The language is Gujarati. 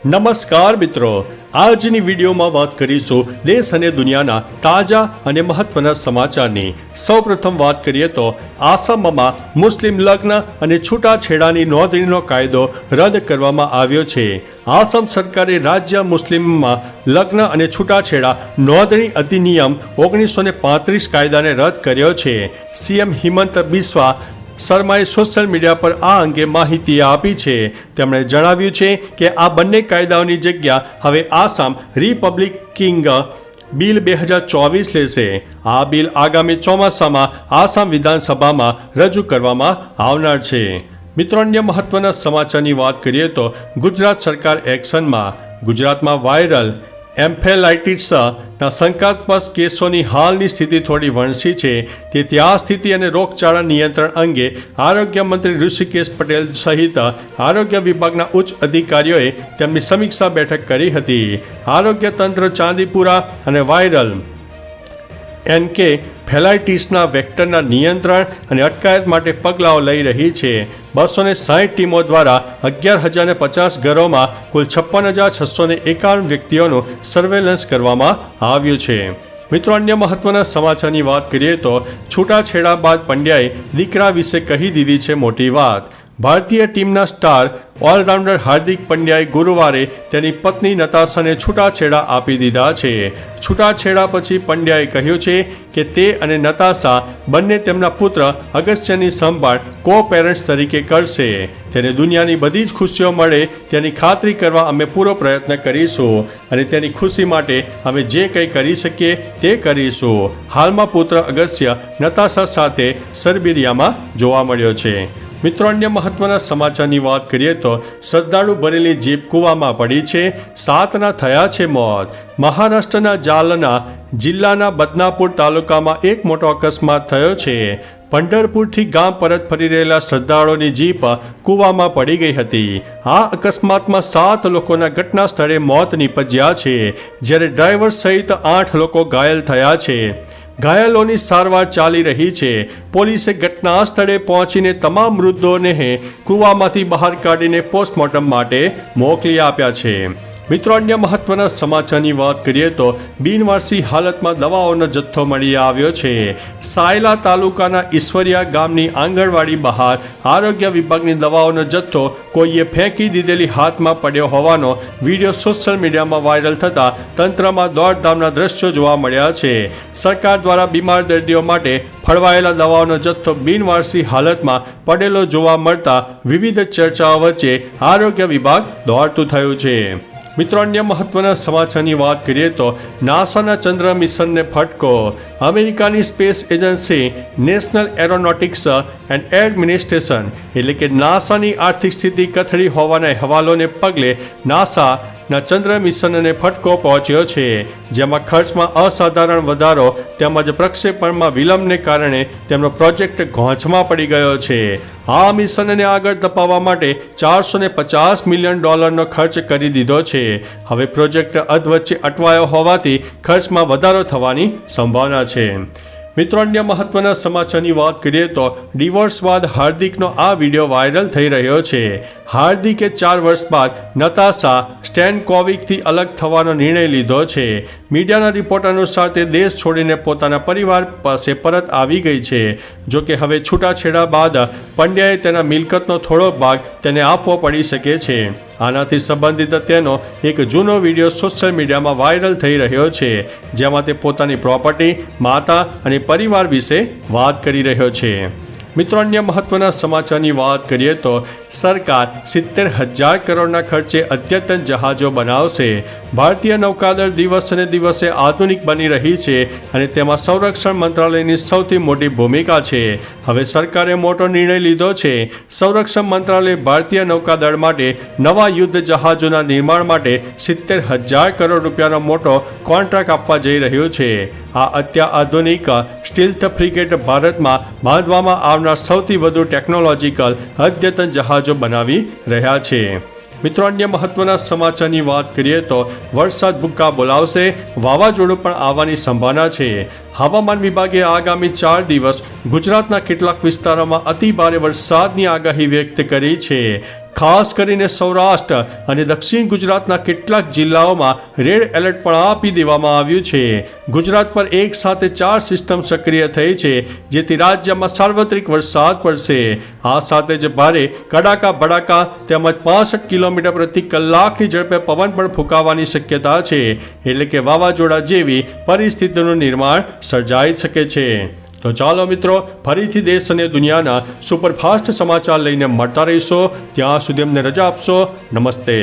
નમસ્કાર મિત્રો, આજની વિડીયોમાં વાત કરીશું દેશ અને દુનિયાના તાજા અને મહત્વના સમાચારની। સૌપ્રથમ વાત કરીએ તો આસામમાં મુસ્લિમ લગ્ન અને છૂટાછેડાની નોંધણીનો કાયદો રદ કરવામાં આવ્યો છે। આસામ સરકારે રાજ્ય મુસ્લિમમાં લગ્ન અને છૂટાછેડા નોંધણી અધિનિયમ 1935 કાયદાને રદ કર્યો છે। સીએમ હિમંત બિસ્વા શર્માએ સોશિયલ મીડિયા પર આ અંગે માહિતી આપી છે। તેમણે જણાવ્યું છે કે આ બંને કાયદાઓની જગ્યા હવે આસામ રિપબ્લિકિંગ બિલ 2024 લેશે। આ બિલ આગામી ચોમાસામાં આસામ વિધાનસભામાં રજૂ કરવામાં આવનાર છે। મિત્રો, અન્ય મહત્વના સમાચારની વાત કરીએ તો ગુજરાત સરકાર એક્શનમાં। ગુજરાતમાં વાયરલ એન્ફેલાઇટિસના શંકાસ્પદ કેસોની હાલની સ્થિતિ થોડી વણસી છે, તેથી આ સ્થિતિ અને રોગચાળા નિયંત્રણ અંગે આરોગ્ય મંત્રી ઋષિકેશ પટેલ સહિત આરોગ્ય વિભાગના ઉચ્ચ અધિકારીઓએ તેમની સમીક્ષા બેઠક કરી હતી। આરોગ્ય તંત્ર ચાંદીપુરા અને વાયરલ એન્કેફેલાઇટિસના વેક્ટરના નિયંત્રણ અને અટકાયત માટે પગલાઓ લઈ રહી છે। 260 ટીમો દ્વારા 11,050 ઘરોમાં કુલ 56,651 વ્યક્તિઓનું સર્વેલન્સ કરવામાં આવ્યું છે। મિત્રો, અન્ય મહત્વના સમાચારની વાત કરીએ તો છૂટાછેડા બાદ પંડ્યાએ દીકરા વિશે કહી દીધી છે મોટી વાત। ભારતીય ટીમના સ્ટાર ઓલરાઉન્ડર હાર્દિક પંડ્યાએ ગુરુવારે તેની પત્ની નતાશાને છૂટાછેડા આપી દીધા છે। છૂટાછેડા પછી પંડ્યાએ કહ્યું છે કે તે અને નતાશા બંને તેમના પુત્ર અગસ્ત્યની સંભાળ કો પેરેન્ટ્સ તરીકે કરશે। તેને દુનિયાની બધી જ ખુશીઓ મળે તેની ખાતરી કરવા અમે પૂરો પ્રયત્ન કરીશું અને તેની ખુશી માટે અમે જે કંઈ કરી શકીએ તે કરીશું। હાલમાં પુત્ર અગસ્ત્ય નતાશા સાથે સર્બિયામાં જોવા મળ્યો છે। મિત્રો, અન્ય મહત્વના સમાચારની વાત કરીએ તો શ્રદ્ધાળુ ભરેલી જીપ કૂવામાં પડી છે, 7ના થયા છે મોત। મહારાષ્ટ્રના જાલના જિલ્લાના બદનાપુર તાલુકામાં એક મોટો અકસ્માત થયો છે। પંઢરપુરથી ગામ પરત ફરી રહેલા શ્રદ્ધાળુઓની જીપ કૂવામાં પડી ગઈ હતી। આ અકસ્માતમાં 7 લોકોના ઘટના સ્થળે મોત નીપજ્યા છે, જ્યારે ડ્રાઈવર સહિત 8 લોકો ઘાયલ થયા છે। ઘાયલોની સારવાર ચાલી રહી છે। પોલીસે ઘટના સ્થળે પહોંચીને તમામ મૃતદેહોને કૂવામાંથી બહાર કાઢીને પોસ્ટમોર્ટમ માટે મોકલી આપ્યા છે। મિત્રો, અન્ય મહત્વના સમાચારની વાત કરીએ તો બિનવારસી હાલતમાં દવાઓનો જથ્થો મળી આવ્યો છે। સાયલા તાલુકાના ઈશ્વરિયા ગામની આંગણવાડી બહાર આરોગ્ય વિભાગની દવાઓનો જથ્થો કોઈએ ફેંકી દીધેલી હાથમાં પડ્યો હોવાનો વિડીયો સોશિયલ મીડિયામાં વાયરલ થતાં તંત્રમાં દોડધામના દ્રશ્યો જોવા મળ્યા છે। સરકાર દ્વારા બીમાર દર્દીઓ માટે ફળવાયેલા દવાઓનો જથ્થો બિનવારસી હાલતમાં પડેલો જોવા મળતા વિવિધ ચર્ચાઓ વચ્ચે આરોગ્ય વિભાગ દોડતું થયું છે। મિત્રો, અન્ય મહત્વના સમાચારની વાત કરીએ તો નાસાના ચંદ્ર મિશનને ફટકો। અમેરિકાની space agency national aeronautics and administration એટલે કે નાસાની આર્થિક સ્થિતિ કથળી હોવાના અહેવાલોને પગલે નાસાના ચંદ્ર મિશનને ફટકો પહોંચ્યો છે, જેમાં ખર્ચમાં અસાધારણ વધારો તેમજ પ્રક્ષેપણમાં વિલંબને કારણે તેમનો પ્રોજેક્ટ ઘોંચમાં પડી ગયો છે। આ મિશનને આગળ ધપાવવા માટે $450 મિલિયન ખર્ચ કરી દીધો છે। હવે પ્રોજેક્ટ અધવચ્ચે અટવાયો હોવાથી ખર્ચમાં વધારો થવાની સંભાવના છે। મિત્રો, અન્ય મહત્વના સમાચારની વાત કરીએ તો ડિવોર્સ બાદ હાર્દિકનો આ વિડીયો વાયરલ થઈ રહ્યો છે। હાર્દિકે 4 વર્ષ બાદ નતાશા સ્ટેનકોવિકથી અલગ થવાનો નિર્ણય લીધો છે। મીડિયાના રિપોર્ટ અનુસાર તે દેશ છોડીને પોતાના પરિવાર પાસે પરત આવી ગઈ છે। જો કે હવે છૂટાછેડા બાદ પંડ્યાએ તેના મિલકતનો થોડો ભાગ તેને આપવો પડી શકે છે। આનાથી સંબંધિત તેનો એક જૂનો વિડીયો સોશિયલ મીડિયામાં વાયરલ થઈ રહ્યો છે, જેમાં તે પોતાની પ્રોપર્ટી, માતા અને પરિવાર વિશે વાત કરી રહ્યો છે। મિત્રો, અન્ય મહત્વના સમાચારની વાત કરીએ તો સરકાર 70,000 કરોડના ખર્ચે અદ્યતન જહાજો બનાવશે। ભારતીય નૌકાદળ દિવસે દિવસે આધુનિક બની રહી છે અને તેમાં સંરક્ષણ મંત્રાલયની સૌથી મોટી ભૂમિકા છે। હવે સરકારે મોટો નિર્ણય લીધો છે। સંરક્ષણ મંત્રાલય ભારતીય નૌકાદળ માટે નવા યુદ્ધ જહાજોના નિર્માણ માટે 70,000 કરોડ રૂપિયાનો મોટો કોન્ટ્રાક્ટ આપવા જઈ રહ્યું છે। આ અત્યાધુનિક સ્ટીલ્થ ફ્રિગેટ ભારતમાં બાંધવામાં આવનાર સૌથી વધુ ટેકનોલોજીકલ અદ્યતન જહાજો બનાવી રહ્યા છે। મિત્રો, અન્ય મહત્વના સમાચારની વાત કરીએ તો વરસાદ ભૂક્કા બોલાવશે, વાવાઝોડું પણ આવવાની સંભાવના છે। હવામાન વિભાગે આગામી 4 દિવસ ગુજરાતના કેટલાક વિસ્તારોમાં અતિ ભારે વરસાદની આગાહી વ્યક્ત કરી છે। ખાસ કરીને સૌરાષ્ટ્ર અને દક્ષિણ ગુજરાતના કેટલાક જિલ્લાઓમાં રેડ એલર્ટ પણ આપી દેવામાં આવ્યું છે. ગુજરાત પર એક સાથે 4 સિસ્ટમ સક્રિય થઈ છે, જેથી રાજ્યમાં સાર્વત્રિક વરસાદ પડશે. આ સાથે જ ભારે કડાકા ભડાકા તેમજ 65 કિલોમીટર પ્રતિ કલાકની ઝડપે પવન પણ ફૂંકાવાની શક્યતા છે. એટલે કે વાવાઝોડા જેવી પરિસ્થિતિનું નિર્માણ સર્જાઈ શકે છે. તો ચાલો મિત્રો, ફરીથી દેશ અને દુનિયાના સુપરફાસ્ટ સમાચાર લઈને મળતા રહીશો. ત્યાં સુધી અમને રજા આપશો. નમસ્તે.